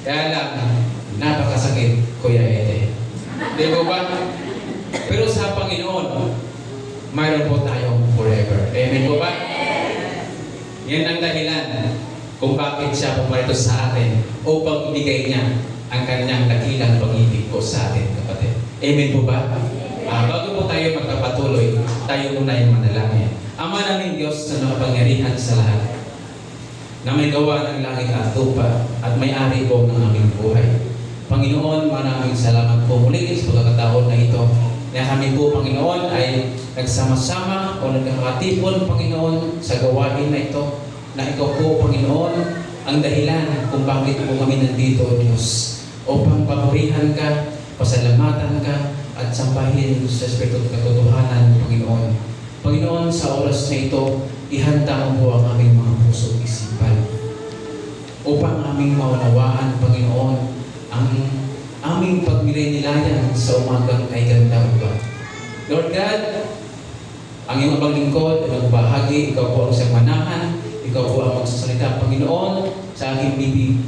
Kaya lang, napakasakit, Kuya Ede. Di ba ba? Pero sa Panginoon, mayroon po tayong forever. Amen po ba? Yan ang dahilan kung bakit siya pumarito sa atin upang ibigay niya ang kanyang dakilang pag-ibig po sa atin, kapatid. Amen po ba? Bago po tayo magpapatuloy, tayo muna yung manalangin. Ama namin Diyos na nakapangyarihan sa lahat, na may gawa ng langit at lupa at may-ari po ng aming buhay. Panginoon, maraming salamat po muli sa pagkakataon na ito na kami po, Panginoon, ay nagsama-sama o nagkakatipon, Panginoon, sa gawain na ito, na ikaw po, Panginoon, ang dahilan kung bakit po kami nandito, Diyos, upang papurihan ka, pasalamatan ka, at sambahin sa Espiritu at katotohanan, Panginoon. Panginoon, sa oras na ito, ihanda mo po ang aming mga puso at isipan upang aming maunawaan, Panginoon, ang aming pagmilay-nilayan sa umagang ay ganda ba. Lord God, ang iyong abang lingkod, nagbahagi, ikaw po ang siyang manahan, ikaw po ang magsasalita, Panginoon, sa aking bibig.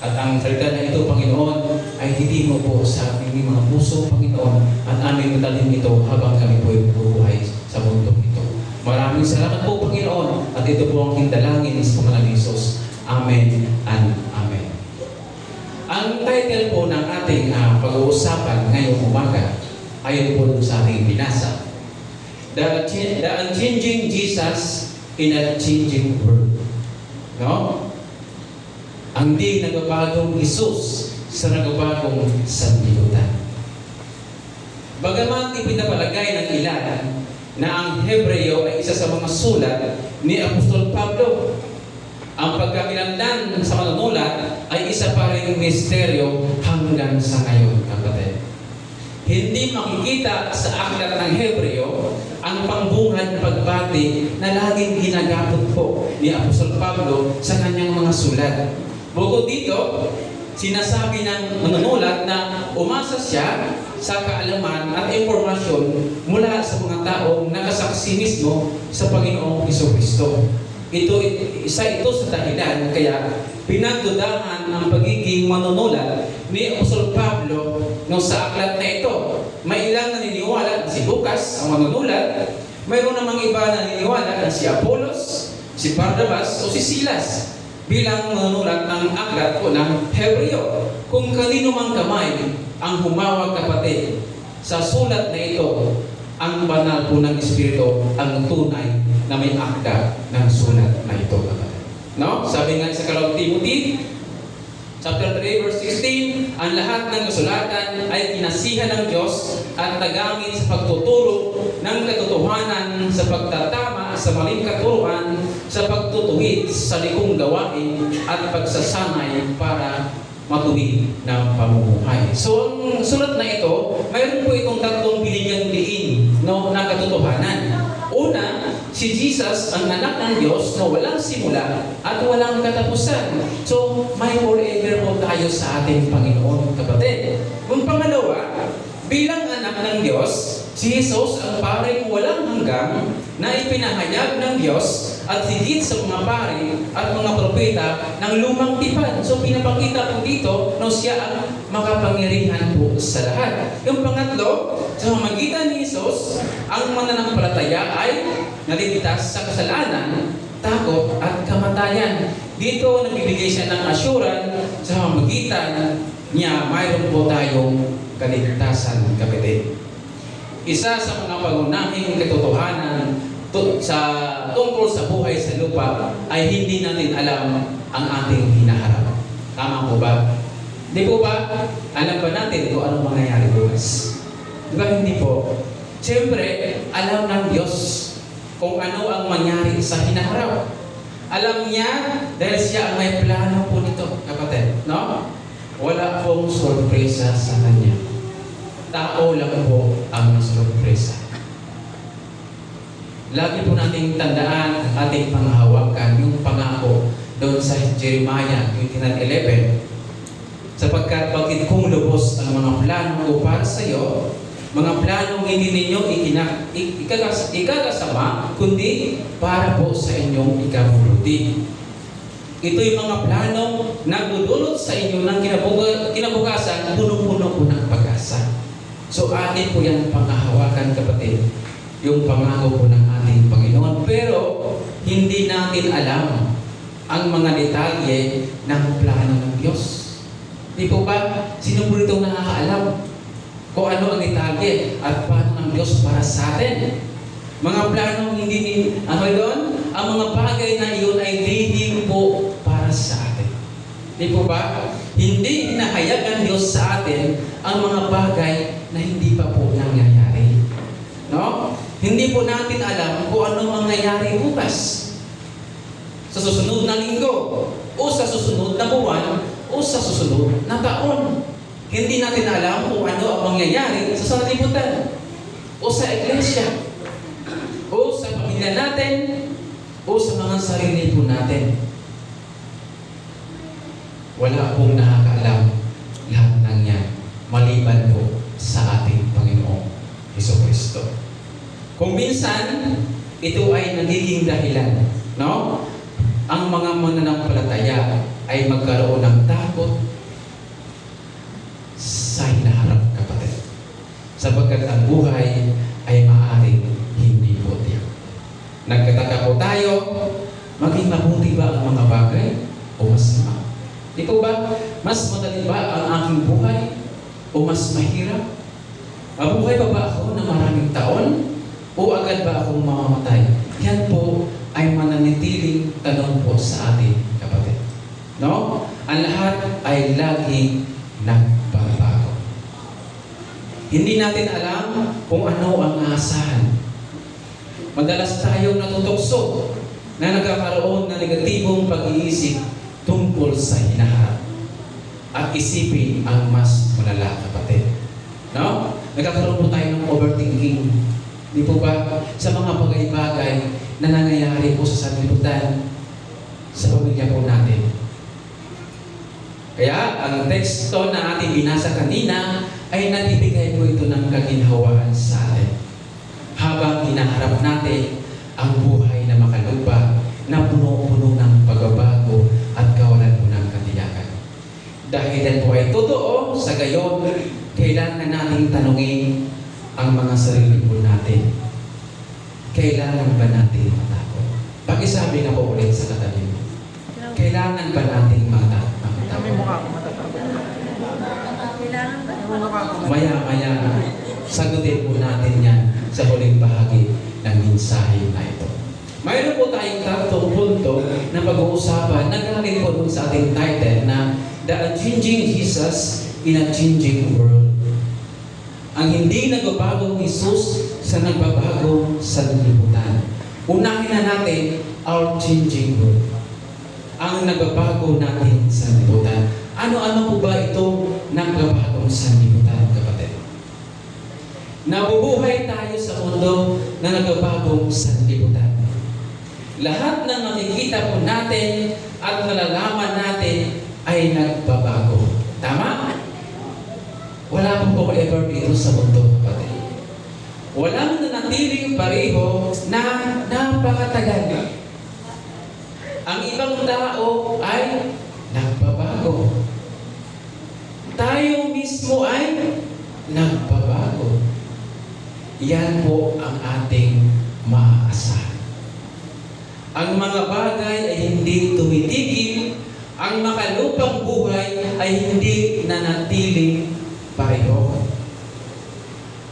At ang salita na ito, Panginoon, ay hindi mo po sa aming mga puso, Panginoon, at aming matalhin ito habang kami po ay bubuhay sa mundo ito. Maraming salamat po, Panginoon, at ito po ang hindalangin sa Panginoon Jesus. Amen and Amen. Ang title po ng ating pag-uusapan ngayong umaga, ayon po sa ating binasa, The Unchanging Jesus in a Changing World. No? Ang di nagabagong Jesus sa nagabagong sanlibutan. Bagaman ipinapalagay ng ilan na ang Hebreo ay isa sa mga sulat ni Apostol Pablo, ang pagkamilandan sa manunulat ay isa pa rin misteryo hanggang sa ngayon, kapatid. Hindi makikita sa aklat ng Hebreo ang pangbungad pagbati na laging ginagapot po ni Apostol Pablo sa kanyang mga sulat. Bukod dito, sinasabi ng manunulat na umasa siya sa kaalaman at impormasyon mula sa mga taong nakasaksi mismo sa Panginoong Jesucristo. Isa ito sa dahilan kaya pinagdudahan ang pagiging manunulat ni Apostol Pablo no sa aklat na ito. May ilang naniniwala na si Lucas ang manunulat, mayroon namang iba naniniwala na si Apollos, si Barnabas o si Silas bilang manunulat ng aklat po ng Hebreo. Kung kanino mang kamay ang humawag, kapatid, sa sulat na ito, ang banal po ng Espiritu ang tunay na may akda ng sulat na ito, kapatid. No? Sabi nga sa Timothy, chapter 3, verse 16, ang lahat ng kasulatan ay kinasihan ng Diyos at nagamit sa pagtuturo ng katotohanan, sa pagtatama, sa maling katuruan, sa pagtutuwid sa likong gawain at pagsasanay para matuwid ng pamumuhay. So, ang sulat na ito, mayroon po itong tatlong bilinyang diin na katotohanan. Una, si Jesus ang anak ng Diyos na walang simula at walang katapusan. So, may forever po tayo sa ating Panginoon, kapatid. Kung pangalawa, bilang anak ng Diyos, si Jesus ang paring walang hanggang na ipinahayag ng Diyos at higit sa mga pari at mga propeta ng lumang tipan. So, pinapakita po dito na siya ang makapangyarihan po sa lahat. Yung pangatlo, sa pamamagitan ni Jesus, ang mananampalataya ay naligtas sa kasalanan, takot at kamatayan. Dito nagbibigay siya ng assurance sa pamamagitan niya, mayroon po tayong kaligtasan, kapatid. Isa sa mga pangunahing katotohanan tungkol sa buhay sa lupa ay hindi natin alam ang ating hinaharap. Tama po ba? Di po ba? Alam ba natin kung anong mangyayari bukas? Di ba hindi po? Siyempre, alam ng Diyos kung ano ang mangyari sa hinaharap. Alam niya dahil siya ang may plano po nito, kapatid. No? Wala pong sorpresa sa Kanya. Tao lang po ang sorpresa. Lagi po nating tandaan ang ating panghahawakan, yung pangako doon sa Jeremiah 29:11. Sapagkat bakit kung lubos ang mga plano ko para sa iyo, mga planong hindi ninyo ikakasama, kundi para po sa inyong ikabubuti. ito yung mga planong nagdudulot sa inyo ng kinabukasan, puno-puno po ng pag-asa. So atin po yan panghahawakan, kapatid, yung pangako po ng ating Panginoon. Pero hindi natin alam ang mga detalye ng plano ng Diyos. Di po ba? Sino po itong nakakaalam kung ano ang detalye at paano ng Diyos para sa atin? Mga planong hindi ang mga bagay na iyon ay lihim po para sa atin. Di po ba? Hindi hinahayag ng Diyos sa atin ang mga bagay na hindi pa po nangyayari. No? Hindi po natin alam kung ano mangyayari bukas. Sa susunod na linggo, o sa susunod na buwan, o sa susunod na taon. Hindi natin alam kung ano ang mangyayari sa sanlibutan, o sa iglesia, o sa pamilya natin, o sa mga sarili po natin. Wala pong nakakaalam lahat ng yan, maliban po sa ating Panginoong Jesucristo. Kung minsan, ito ay nagiging dahilan, no? Ang mga mananampalataya ay magkaroon ng takot sa hinaharap, kapatid. Sapagkat ang buhay ay maaaring hindi po tiyak. Nagkataka po tayo, maging mabuti ba ang mga bagay o masama? Di po ba? Mas madali ba ang aking buhay o mas mahirap? Mabuhay pa ba ako ng maraming taon o agad ba akong mamamatay? Yan po ay mananitiling tanong po sa atin, kapatid. No? Ang lahat ay laging nagbabago. Hindi natin alam kung ano ang aasahan. Madalas tayong natutokso na nagkakaroon ng negatibong pag-iisip tungkol sa hinaharap. At isipin ang mas malala, kapatid. No? Nagkakaroon po tayo ng overthinking. Di po ba? Sa mga bagay-bagay na nangyayari po sa sanlibutan, sa pamilya po natin. Kaya, ang teksto na ating binasa kanina ay nagbibigay po ito ng kaginhawaan sa atin. Habang hinaharap natin ang buhay na makalupa na puno-puno ng pagbabago at kawalan po ng katiyakan. Dahil yan po ay totoo, sa gayon, kailangan nating tanungin ang mga sarili po natin. Kailangan ba natin matakot? Pakisabi nga po ulit sa katabi mo. Kailangan ba natin matakot? Maya-maya, sagutin po natin yan sa huling bahagi ng mensahe na ito. Mayroon po tayong tatlong punto na pag-uusapan na galing po dun sa ating title na The Unchanging Jesus in a Changing World. Ang hindi nagbabagong Jesus sa nagbabagong sanlibutan. Unahin na natin our changing world. Ang nagbabago natin sanlibutan. Ano-ano po ba itong nagbabagong sanlibutan, kapatid? Nabubuhay tayo sa mundo na nagbabagong sanlibutan. Lahat ng nakikita po natin at nalalaman natin ay nagbabago. Tama? Wala pong forever dito sa mundo, kapatid. Walang nanatiling pareho na napakatagal. Ang ibang tao ay nagbabago. Tayo mismo ay nagbabago. Yan po ang ating maaasahan. Ang mga bagay ay hindi tumitigil. Ang makalupang buhay ay hindi nanatiling pareho.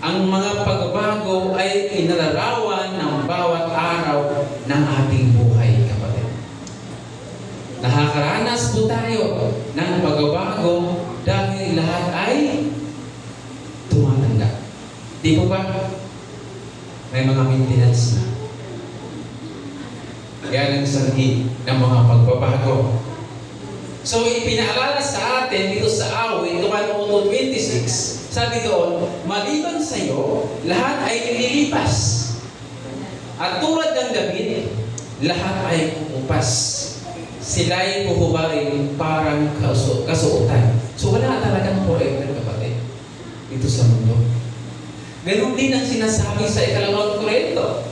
Ang mga pagbabago ay inalarawan ng bawat araw ng ating buhay, kapatid. Nakakaranas po tayo ng pagbabago dahil lahat ay tumatanda. Di po ba? May mga maintenance na. Yan ang sanhi ng mga pagbabago. So, ipinaalala sa atin dito sa awit, 1:26, sabi doon, maliban sa iyo, lahat ay nililipas. At tulad ng damit, lahat ay kukupas. Sila'y puhubarin parang kasuotan. So, wala talagang forever, kapatid, dito sa mundo. Ganun din ang sinasabi sa 2 Korinto,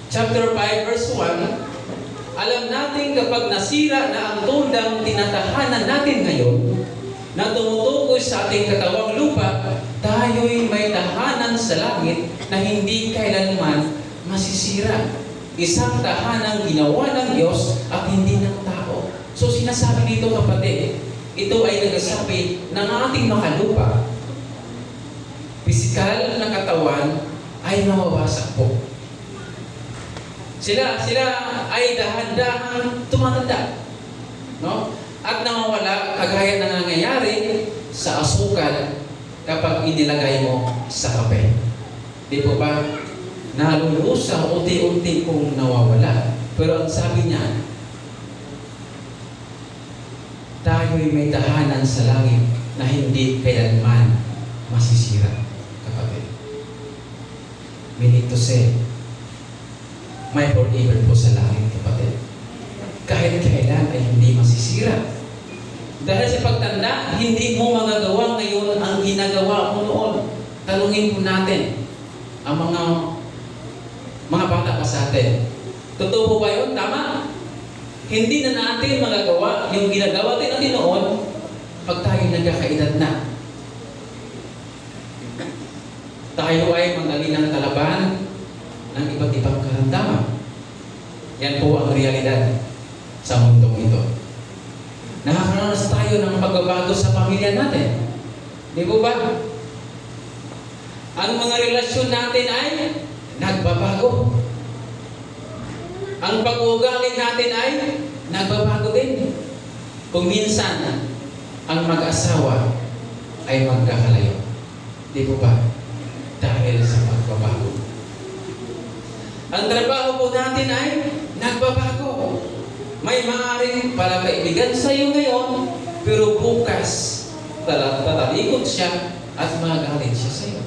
chapter 5, verse 1, Alam natin kapag nasira na ang tuldang tinatahanan natin ngayon, na tumutukoy sa ating katawang lupa, tayo'y may tahanan sa langit na hindi kailanman masisira. Isang tahanang ginawa ng Diyos at hindi ng tao. So sinasabi dito kapatid, ito ay nagsasabi ng ating makalupa, pisikal na katawan ay mawawasak po. Sila ay dahan-dahan tumatanda. No? At namawala kagaya na nangyayari sa asukal kapag inilagay mo sa kape. Di po ba? Nalulusa, unti-unti kong nawawala. Pero ang sabi niya, tayo'y may tahanan sa langit na hindi kailanman masisira, kapatid. Meaning to say, may forever po sa langit, kapatid. Kahit kailan ay hindi masisira. Dahil sa pagtanda, hindi mo magagawa ngayon ang ginagawa mo noon. Tanungin po natin ang mga bata pa sa atin. Totoo po ba yun? Tama? Hindi na natin magagawa yung ginagawa natin noon pag tayo nagkakaedad na. Tayo ay mangali ng kalaban ng iba't ibang karamdaman. Yan po ang realidad sa mundong ito. Nakakaranas tayo ng pagbabago sa pamilya natin. Di po ba? Ang mga relasyon natin ay nagbabago. Ang pag-uugali natin ay nagbabago din. Kung minsan, ang mag-asawa ay magkakalayo. Di po ba? Dahil sa pagbabago. Ang trabaho po natin ay nagbabago. May maaaring pala kaibigan sa iyo ngayon, pero bukas tatalikod siya at magalit siya sa iyo.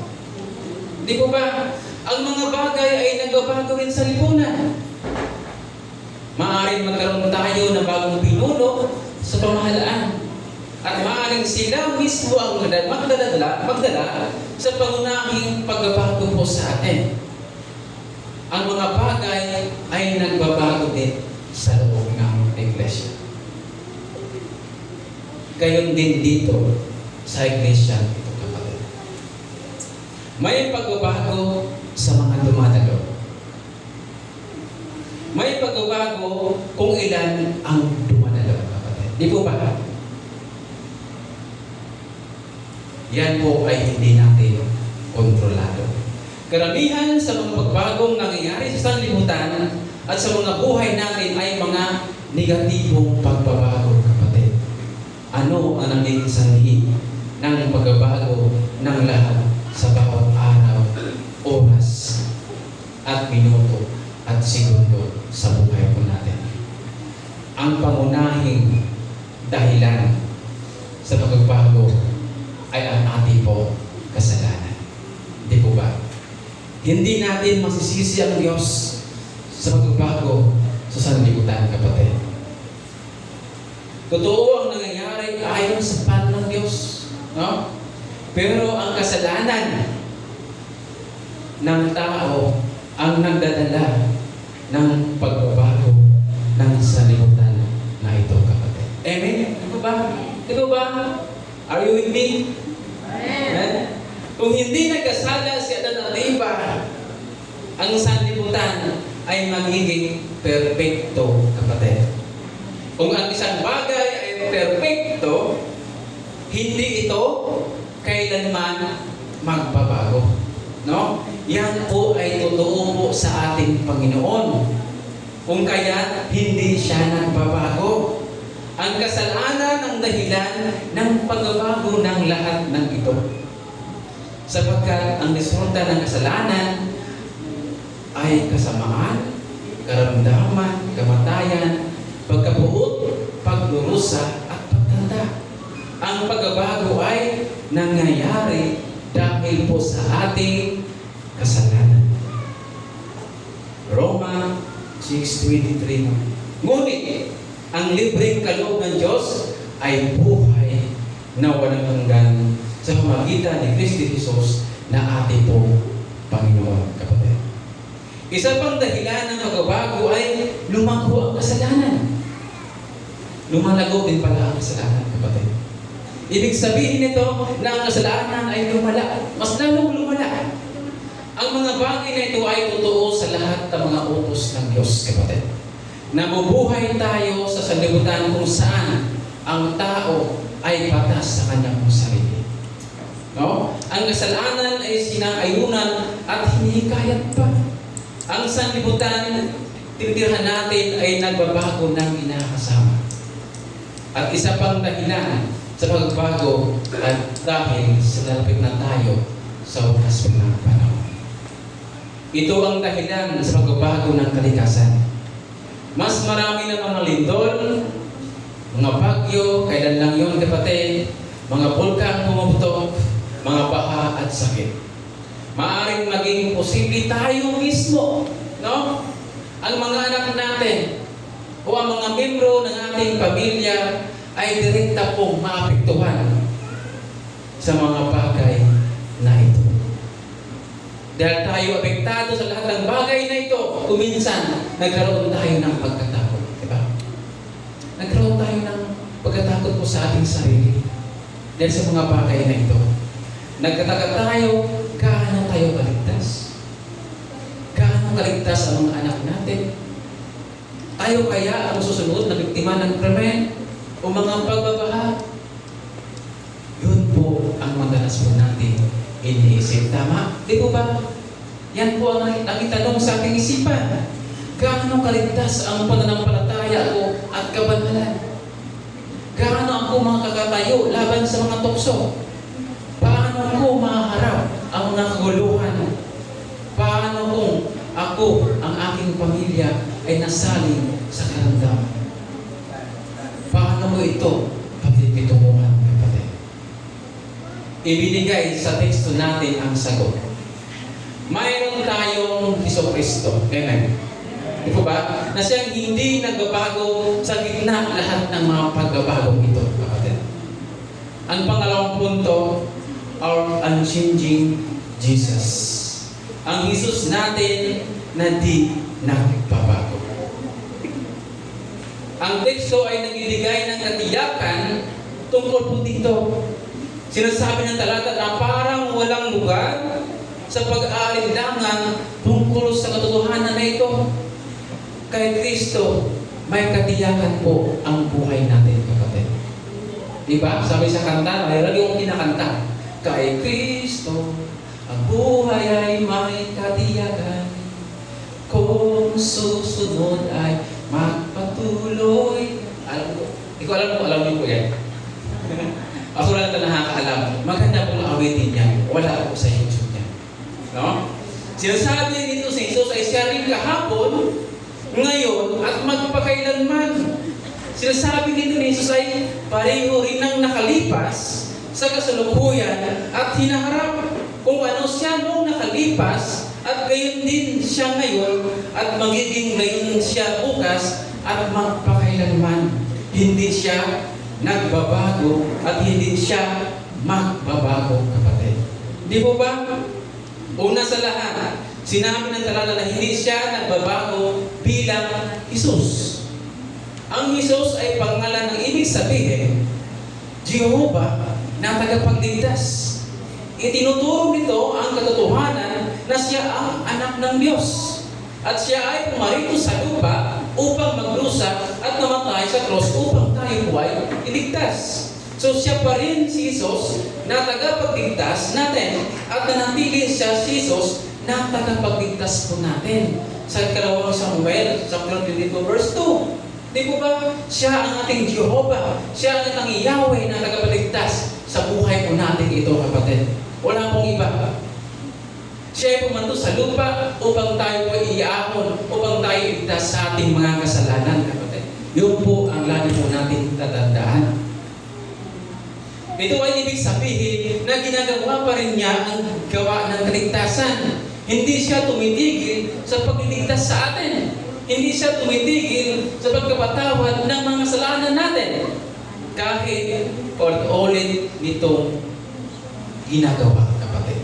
Di po ba? Ang mga bagay ay nagbabago rin sa lipunan. Maaaring magkaroon tayo ng bagong pinuno sa pamahalaan. At maaaring sila mismo ang magdala sa pangunahing pagbabago po sa atin. Ang mga bagay ay nagbabago din sa loob ng iglesia. Gayon din dito sa iglesia ito, kapatid. May pagbabago sa mga dumadalo. May pagbabago kung ilan ang dumadalo, kapatid. Di po ba? Yan po ay hindi natin kontrolado. Karamihan sa mga pagbagong nangyayari sa sanlibutan at sa mga buhay natin ay mga negatibong pagbabago, kapatid. Ano ang naging sanhi ng pagbabago ng lahat sa bawat araw, oras, at minuto, at segundo sa buhay po natin? Ang pangunahing dahilan sa pagbabago ay ang ating po kasalanan. Di po ba? Hindi natin masisisi ang Diyos sa pagbabago sa sanlibutan, kapatid. Totoo ang nangyayari ayon sa plan ng Diyos. No? Pero ang kasalanan ng tao ang nagdadala ng pagbabago ng sanlibutan na ito, kapatid. Amen? Di ba? Di ba? Are you with me? Amen? Kung hindi nagkasala si Adan at Eva, ang sanlibutan ay magiging perfecto, kapatid. Kung ang isang bagay ay perfecto, hindi ito kailanman magbabago. No? Yan po ay totoo po sa ating Panginoon. Kung kaya hindi siya nagbabago. Ang kasalanan ang dahilan ng pagbabago ng lahat ng ito. Sapagkat ang resulta ng kasalanan ay kasamaan, karamdaman, kamatayan, pagkabuot, pagdurusa, at pagtanda. Ang pagbabago ay nangyayari dahil po sa ating kasalanan. Roma 6:23. Ngunit, ang libreng kaloob ng Diyos ay buhay na walang hanggan sa pamagitan ni Kristo Jesus na ating pong Panginoon, kapatid. Isa pang dahilan ng pagbabago ay lumago ang kasalanan. Lumalago din pala ang kasalanan, kapatid. Ibig sabihin nito na ang kasalanan ay lumala. Mas lalong lumala. Ang mga bagay na ito ay totoo sa lahat ng mga utos ng Diyos, kapatid. Nabubuhay tayo sa sanlibutan kung saan ang tao ay patas sa kanyang sarili. No? Ang kasalanan ay sinang-ayunan at hinihikayat pa. Ang sanlibutan, tinitirhan natin ay nagbabago ng inakasama. At isa pang dahilan sa pagbabago at dahil sa lalapit na tayo sa wakas ng panahon. Ito ang dahilan sa pagbabago ng kalikasan. Mas marami ng mga lindol, mga bagyo, kailan lang yun kapatid, mga bulkan pumuputok, mga baha at sakit. Maaring maging posible tayo mismo, no? Ang mga anak natin o ang mga membro ng ating pamilya ay direkta pong maapektuhan sa mga bagay na ito. Dahil tayo apektado sa lahat ng bagay na ito, kuminsan nagkaroon tayo ng pagkatakot. Diba? Nagkaroon tayo ng pagkatakot po sa ating sarili dahil sa mga bagay na ito. Nagkataka tayo, gaano tayo kaligtas? Gaano kaligtas ang mga anak natin? Tayo kaya ang susunod na biktima ng krimen o mga pagbabaha? Yun po ang madalas po natin iniisip. Tama? Di po ba? Yan po ang itanong sa ating isipan. Gaano kaligtas ang pananampalataya ko at kabanalan? Gaano ako makakatayo laban sa mga tukso? Paano ko maharap ang mga kaguluhan? Paano kung ako, ang aking pamilya ay nasaling sa karamdaman? Paano mo ito pagtipitunguhan, kapatid? Ibinigay sa teksto natin ang sagot. Mayroon tayong Jesucristo. Amen. Di po ba? Na siyang hindi nagbabago sa gitna lahat ng mga pagbabagong ito, kapatid. Ang pangalawang punto, our unchanging Jesus. Ang Jesus natin na di nagbabago. Ang teksto ay nagbibigay ng katiyakan tungkol po dito. Sinasabi ng talata na parang walang lugar sa pag-aalinlangan tungkol sa katotohanan na ito. Kay Kristo, may katiyakan po ang buhay natin, kapatid. Diba? Sabi sa kanta, mayroon yung kinakanta. Kay Kristo, ang buhay ay may katiyakan. Kung susunod ay magpatuloy. Alam ko, hindi ko alam kung alam niyo po yan. Ako lang ito nakakaalam. Maganda pong awitin niya. Wala ako sa YouTube niya. No? Sinasabi nito sa Jesus ay siya rin kahapon, ngayon, at magpakailanman. Sinasabi nito ni Jesus ay pareho rin ang nakalipas sa kasalukuyan at hinaharap kung ano siya noong nakalipas at gayon din siya ngayon at magiging gayon siya bukas at magpakailanman. Hindi siya nagbabago at hindi siya magbabago, kapatid. Di po ba? Una sa lahat, sinabi ng talata na hindi siya nagbabago bilang Jesus. Ang Jesus ay pangalan ng ibig sabihin, Jehovah na tagapagligtas. Itinuturo nito ang katotohanan na siya ang anak ng Diyos. At siya ay pumarito sa lupa upang maglusa at namatay sa cross upang tayo po ay iligtas. So siya pa rin si Jesus na tagapagligtas natin at nanatili siya si Jesus na tagapagligtas po natin. Sa ikalawang Samuel, chapter 22, verse 2. Di po ba? Siya ang ating Jehovah. Siya ang ating Yahweh na tagapagligtas sa buhay po natin ito, kapatid. Wala pong iba. Siya ay pumanto sa lupa upang tayo ay iahon, upang tayo iligtas sa ating mga kasalanan, kapatid. Yun po ang lagi po natin tatandaan. Ito ay ibig sabihin na ginagawa pa rin niya ang gawa ng kaligtasan. Hindi siya tumitigil sa pagliligtas sa atin. Hindi siya tumitigil sa pagkapatawad ng mga kasalanan natin. Kahit ulit nitong ginagawa, kapatid.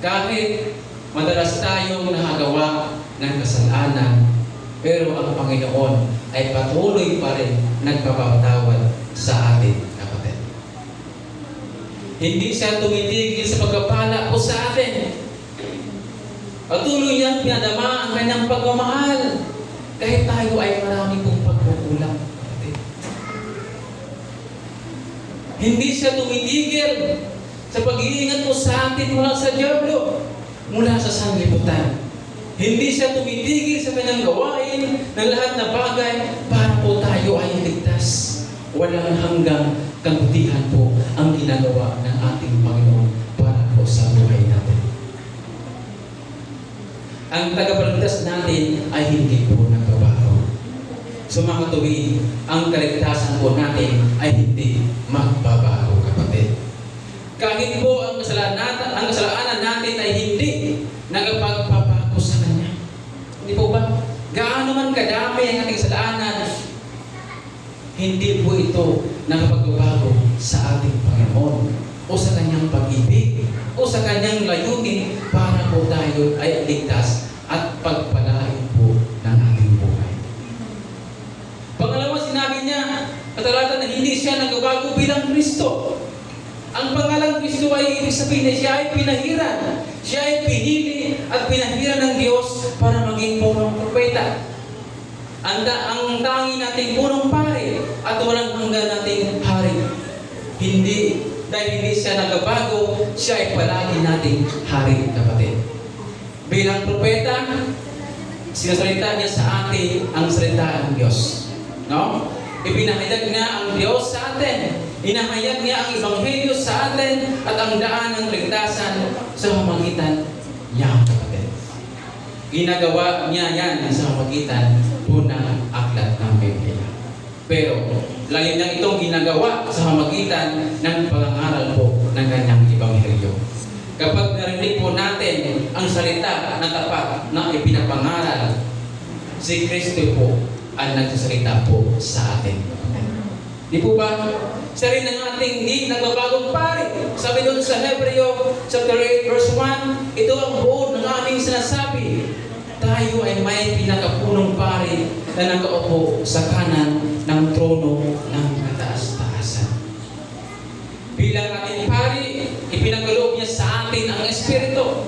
Kahit Madalas tayong nakagawa ng kasalanan, pero ang Panginoon ay patuloy pa rin nagpapatawad sa atin, kapatid. Hindi siya tumitigil sa pagpapala po sa atin. Patuloy niyang pinadama ang kanyang pagmamahal. Kahit tayo ay marami pong pagkukulang, kapatid. Hindi siya tumitigil sa pag-iingat po sa atin mula sa diablo, mula sa sanglibutan. Hindi siya tumitigil sa kanyang gawain ng lahat na bagay para po tayo ay ligtas. Walang hanggang kabutihan po ang ginagawa ng ating Panginoon para po sa buhay natin. Ang tagapagligtas natin ay hindi po nagbabago. So mga tuwid, ang kaligtasan po natin ay hindi magbabago, kapatid. Kahit po ang kasalanan natin ay hindi nagpagpapago sa Kanya. Hindi po ba? Gaano man kadami ang ating kasalanan, hindi po ito nakapagbabago sa ating Panginoon o sa Kanyang pag-ibig o sa Kanyang layunin para po tayo ay ligtas at pagpalain po ng ating buhay. Pangalawa, sinabi niya, katalata na hindi siya nagbabago bilang Kristo. Ang pangalang Kristo ay ibig sabihin na siya ay pinahiran. Siya ay pinili at pinahiran ng Diyos para maging punong propeta. Ang tangi nating punong pari at walang hanggan nating hari. Hindi, dahil hindi siya nagbabago, siya ay palagi nating hari, kapatid. Bilang propeta, sinasalita niya sa atin ang salita ng Diyos. No? Ipinahayag niya ang Diyos sa atin. Inahayag niya ang Ebanghelyo sa atin at ang daan ng ligtasan sa pamamagitan niya, kapatid. Ginagawa niya yan sa pamamagitan po ng aklat ng Biblia. Pero, lagi niya itong ginagawa sa pamamagitan ng pangangaral po ng kanyang Ebanghelyo. Kapag narinig po natin ang salita na tapat na ipinapangaral, si Kristo po ang nagsasalita po sa atin. Di po ba? Siya rin ang ating di nagbabagong pari. Sabi doon sa Hebreo chapter 8 verse 1, ito ang buod ng aming sinasabi. Tayo ay may pinakapunong pari na nakaupo sa kanan ng trono ng kataas-taasan. Bilang ating pari, ipinagkaloob niya sa atin ang Espiritu,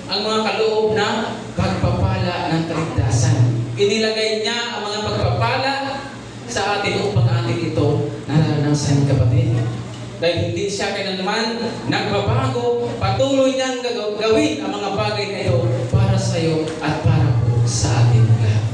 ang mga kaloob na pagpapala ng kaligtasan. Inilagay niya ang mga pagpapala sa atin upang atin ito naranasan, kapatid. Dahil hindi siya kailanman nagbabago, patuloy niyang gawin ang mga bagay na ito para sa iyo at para po sa atin lahat.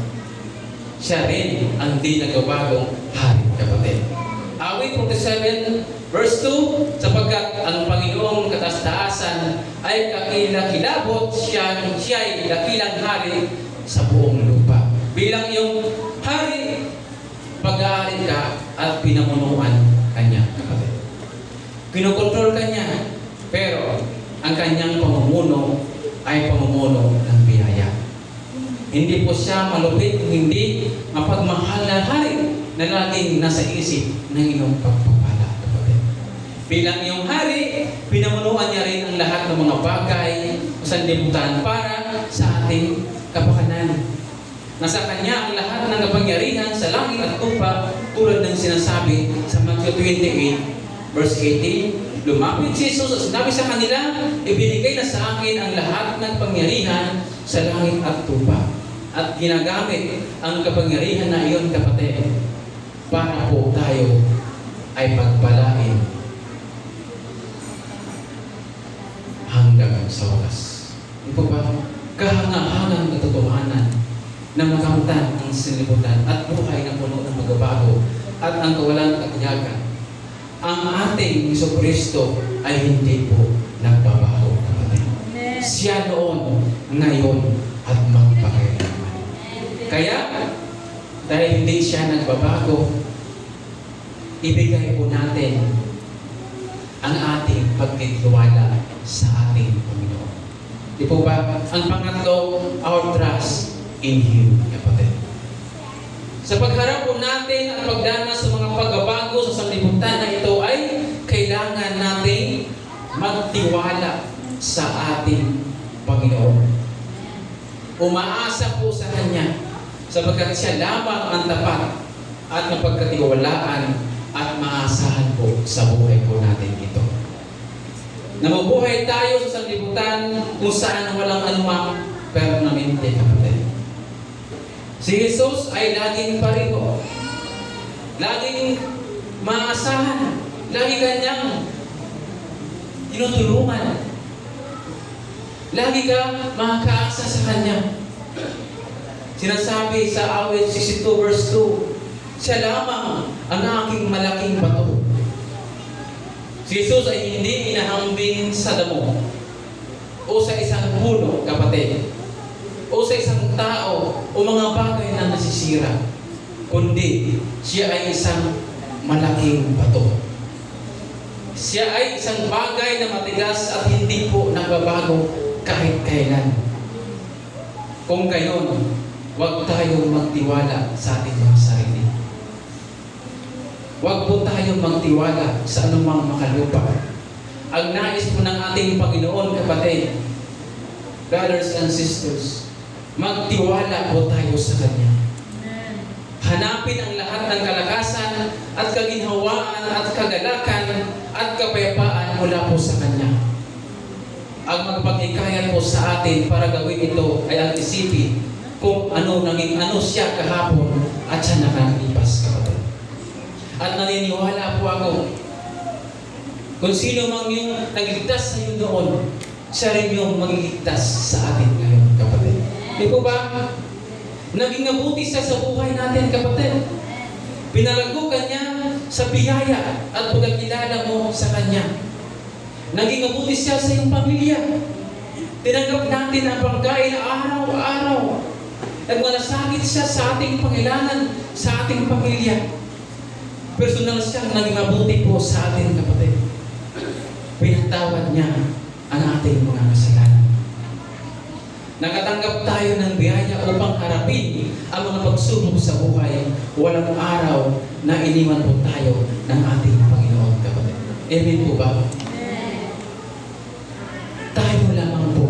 Siya rin ang di nagbabagong hari, kapatid. Awit 47 verse 2, sapagkat ang Panginoong kataas-taasan ay kakilakilabot, siya ay dakilang hari sa buong lupa. Bilang iyong hari, pag-aarin ka at pinamunuan kanya, kapatid. Kinokontrol kanya, pero ang kanyang pamumuno ay pamumuno ng biyaya. Hindi po siya malupit, hindi mapagmahal na hari na laging nasa isip ng iyong pagpapala, kapatid. Bilang iyong hari, pinamunuan niya rin ang lahat ng mga bagay sa sanlibutan para sa ating kapakanan. Nasa Kanya ang lahat ng kapangyarihan sa langit at lupa, tulad ng sinasabi sa Matthew 28 verse 18. Lumapit si Jesus at sinabi sa kanila, ibinigay na sa akin ang lahat ng pangyarihan sa langit at lupa. At ginagamit ang kapangyarihan na iyon, kapatid, para po tayo ay pagpalain hanggang sa wakas. Di po ba? Kahangahangang katotohanan na makamtan ang sinibutan at buhay na puno ng pagbabago at ang kawalang katiyagan. Ang ating Jesucristo ay hindi po nagbabago, kapatid. Siya noon, ngayon, at magpakailanman. Kaya, dahil hindi siya nagbabago, ibigay po natin ang ating pagtitiwala sa ating Panginoon. Di po ba? Ang pangatlo, our trust in Him, kapatid. Sa pagharap po natin at pagdanas sa mga pagbabago sa sanlibutan na ito ay kailangan natin magtiwala sa ating Panginoon. Umaasa po sa Kanya sapagkat siya lamang ang tapat at mapagkatiwalaan at maasahan po sa buhay po natin ito. Namubuhay tayo sa sanlibutan kung saan walang anumang permanente, kapatid. Si Jesus ay laging pareho. Laging maasahan. Lagi Kanyang tinutulungan. Lagi ka makakaasa sa Kanya. Sinasabi sa awit 62 verse 2, siya lamang ang aking malaking bato. Si Jesus ay hindi inahambing sa damo o sa isang puno, kapatid, o sa isang tao o mga bagay na nasisira, kundi siya ay isang malaking bato. Siya ay isang bagay na matigas at hindi po nagbabago kahit kailan. Kung gayon, huwag tayong magtiwala sa ating mga sarili. Huwag po tayong magtiwala sa anumang makalupa. Ang nais po ng ating Panginoon, kapatid, brothers and sisters, magtiwala po tayo sa Kanya. Hanapin ang lahat ng kalakasan at kaginhawaan at kagalakan at kapayapaan mula po sa Kanya. Ang magpag-hikayat po sa atin para gawin ito ay ang isipin kung naging ano siya kahapon at siya nakalipas, kapatid. At naniniwala po ako, kung sino mang yung nagligtas sa iyo doon, siya rin yung magiligtas sa atin ngayon, kapatid. Di po ba? Naging mabuti siya sa buhay natin, kapatid. Pinalago ka niya sa biyaya at pagkakilala mo sa Kanya. Naging mabuti siya sa iyong pamilya. Tinanggap natin ang pagkain araw-araw. Nagmalasakit siya sa ating pangailangan, sa ating pamilya. Personal siyang naging mabuti po sa atin, kapatid. Pinatawad niya ang ating mga kasalanan. Nakatanggap tayo ng biyaya upang harapin ang mga pagsubok sa buhay. Walang araw na iniwan po tayo ng ating Panginoon, kapatid. Amen po ba? Tayo lamang po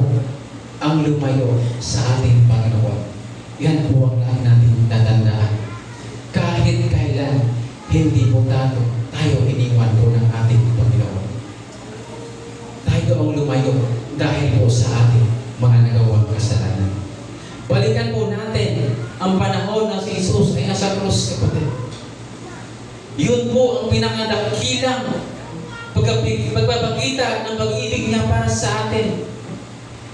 ang lumayo sa ating Panginoon. Yan po ang lahat natin tatandaan. Kahit kailan, hindi po tayo iniwan po ng ating Panginoon. Tayo ang lumayo dahil po sa ating mga nagawang kasalanan. Balikan po natin ang panahon na si Jesus ay nasa krus, kapatid. Yun po ang pinakadakilang pagpapakita ng pag-ibig niya para sa atin.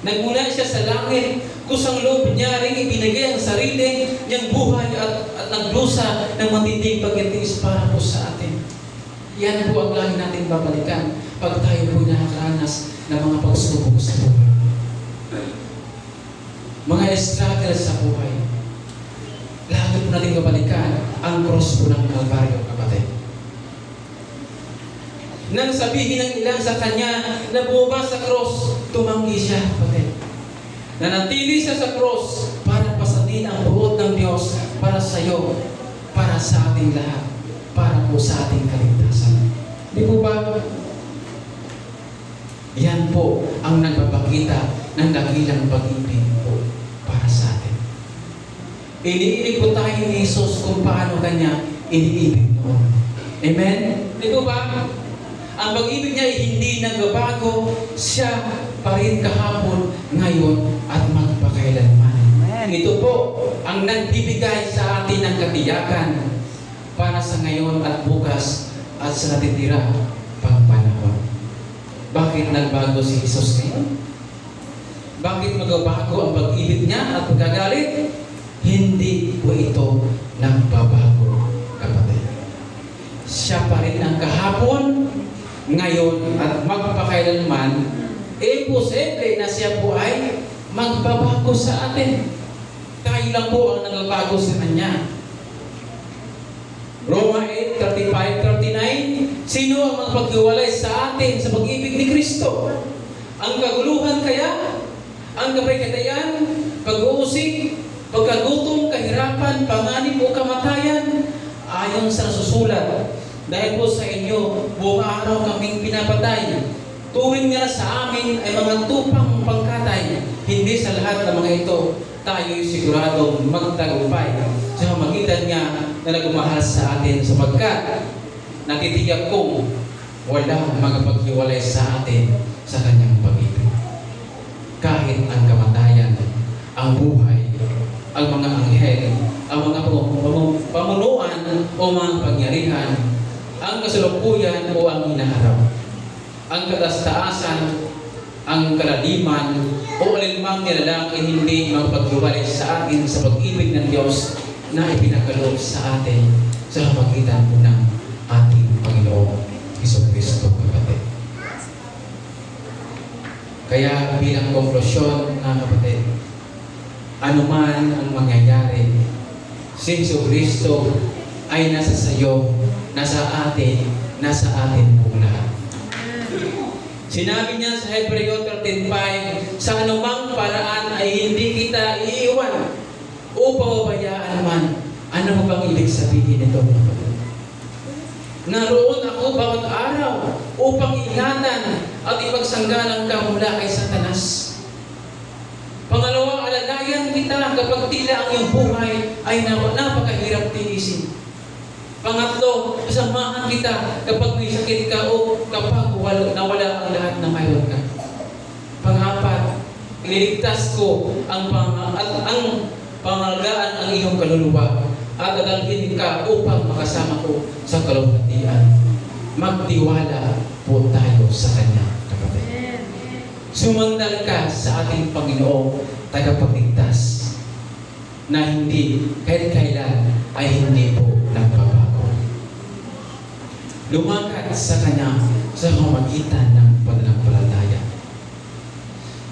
Nagmula siya sa langit, kusang loob niya rin ibinigay ang sarili niyang buhay at naglusa ng matinding pagtitiis para po sa atin. Yan po ang lagi natin babalikan pag tayo po nakakaranas ng mga pagsubok sa buhay. Mga struggle sa buhay. Lagi po natin babalikan ang cross po ng Kalbaryo, kapatid. Nang sabihin ng ilan sa Kanya na bumaba sa cross, tumanggi siya, kapatid. Nanatili siya sa cross para pasanin ang buot ng Diyos para sa iyo, para sa ating lahat, para po sa ating kaligtasan. Di po ba? Yan po ang nagpapakita ng dakilang pag-ibig po para sa atin. Iniibig po tayo ni Jesus kung paano Kanya iniibig noon. Amen? Di po ba? Ang pag-ibig niya ay hindi nagbabago. Siya pa rin kahapon, ngayon, at magpakailanman. Ito po ang nagbibigay sa atin ng katiyakan para sa ngayon at bukas at sa natitira pang panahon. Bakit nagbago si Jesus ngayon? Bakit magbabago ang pag-ibig niya at pagkagalit? Hindi po ito nagbabago, kapatid. Siya pa rin ang kahapon, ngayon at magpakailanman, posible na siya po ay magbabago sa atin. Tayo lang po ang nagbabago sa Kanya. Roma 8:35-39, sino ang magpaghiwalay sa atin sa pag-ibig ni Kristo? Ang kaguluhan kaya? Ang kapayapaan? Pag-uusig? Pagkagutom? Kahirapan? Panganib o kamatayan? Ayon sa nasusulat, dahil po sa inyo, buong araw kaming pinapatay. Tuwing nga sa amin ay mga tupang pangkatay. Hindi sa lahat ng mga ito tayo'y siguradong magtagumpay sa pamamagitan niya na nagmamahal sa atin, sapagkat natitiyak kong walang magpaghiwalay sa atin sa kanyang pag-ibig. Kahit ang kamatayan, ang buhay, ang mga anghel, ang mga pamunuan o mga pangyarihan, ang kasalukuyan o ang hinaharap, ang katastaasan, ang kalaliman o alinmang nilalang ay hindi magpaghiwalay sa atin sa pag-ibig ng Diyos na ipinakaloob sa atin sa pamagitan po ng ating Panginoong Jesucristo, kapatid. Kaya bilang konklusyon, mga kapatid, anuman ang mangyayari, si Jesucristo ay nasa sayo, nasa atin po lahat. Sinabi niya sa Hebreo 13:5, sa anumang paraan ay hindi kita iiwan o pababayaan man. Ano mo bang ibig sabihin nito, mga kapatid? Naroon ako bawat araw upang ingatan at ipagsanggalang ka mula kay Satanas. Pangalawa, alalayan kita kapag tila ang iyong buhay ay napakahirap tiisin. Pangatlo, samahan kita kapag may sakit ka o kapag nawala ang lahat na mayroon ka. Pangapat, ililigtas ko ang pangalagaan ang iyong kaluluwa at dadalhin ka upang makasama ko sa kalulatian. Magtiwala po tayo sa Kanya, kapatid. Sumandal ka sa ating Panginoong tagapagligtas na hindi, kahit kailan, ay hindi po nagbabago. Lumakad sa Kanya sa pamamagitan ng pananampalataya.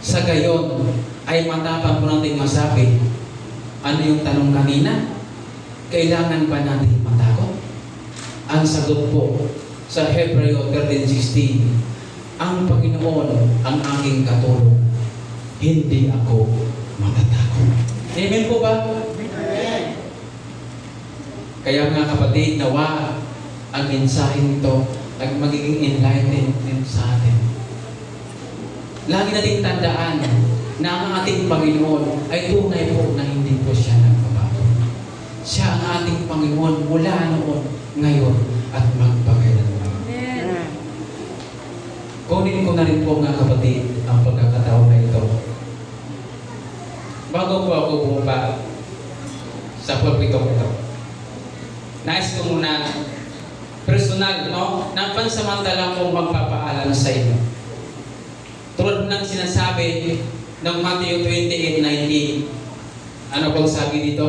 Sa gayon, ay matapang po natin masabi, ano yung tanong kanina? Kailangan ba natin matakot? Ang sagot po sa Hebreo 13:16, ang Panginoon ang aking katulong, hindi ako matatakot. Amen po ba? Amen. Kaya mga kapatid, nawa ang mensahe nito ay magiging enlightened din sa atin. Lagi nating tandaan na ang ating Panginoon ay tunay po na hindi po siya nagbabago. Siya ang ating Panginoon mula noon, ngayon, at magpakailanman. Kunin ko na rin po mga kapatid ang pagkakataon na ito. Bago po ako bumaba sa pulpitong ito, nais ko muna personal, no? Na pansamantala kong magpapaalam sa inyo. Tulad ng sinasabi ng Matthew 28:19, ano pong sabi dito?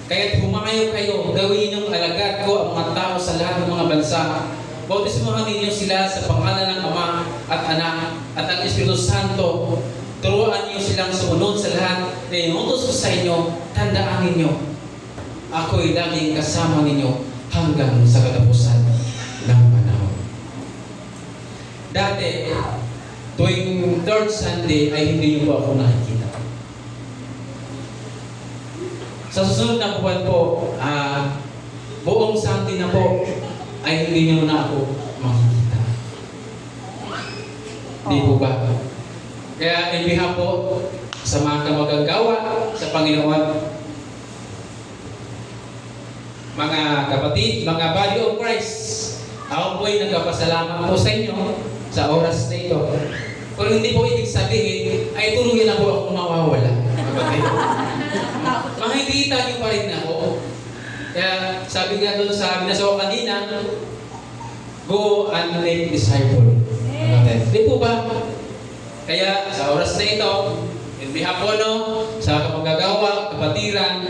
Kaya't humayo kayo, gawin ninyong alagad ko ang mga tao sa lahat ng mga bansa. Bautismuhan ninyo sila sa pangalan ng Ama at Anak at ang Espiritu Santo. Turuan niyo silang sumunod sa lahat na inutos ko sa inyo. Tandaan ninyo, ako'y laging kasama ninyo hanggang sa katapusan ng panahon. Dati, tuwing third Sunday ay hindi niyo po ako nakikita. Sa susunod na buwan po, buong Sunday na po, ay hindi niyo na ako makikita. Di po ba? Kaya in behalf po sa mga kamagagawa sa Panginoon, mga kapatid, mga body of Christ, ako po'y nagpapasalamat po sa inyo sa oras na ito. Kung hindi po ibig sabihin, ay tuluyan na po akong mawawala. Kapatid. Makikita niyo pa rin ako. Kaya sabi nga doon sa binasa ko kanina, go and make disciple. Di po ba? Kaya sa oras na ito, in behalf po sa kapagagawa, kapatiran,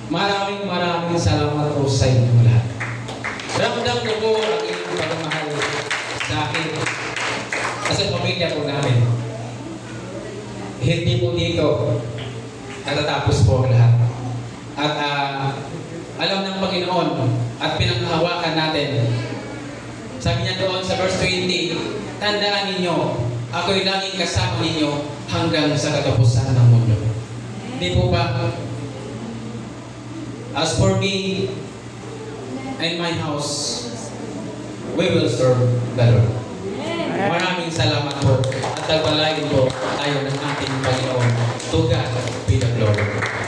maraming salamat po sa inyo lahat. Ramdam ko po ang inyong pagmamahal sa akin. Kasi pamilya po namin. Hindi po dito natatapos po ang lahat. At alam ng Panginoon at pinanghahawakan natin. Sabi niya doon sa verse 20, tandaan ninyo, ako'y laging kasama ninyo hanggang sa katapusan ng mundo. Hindi po ba? As for me and my house, we will serve the Lord. Maraming salamat po at nagpalain po be the glory.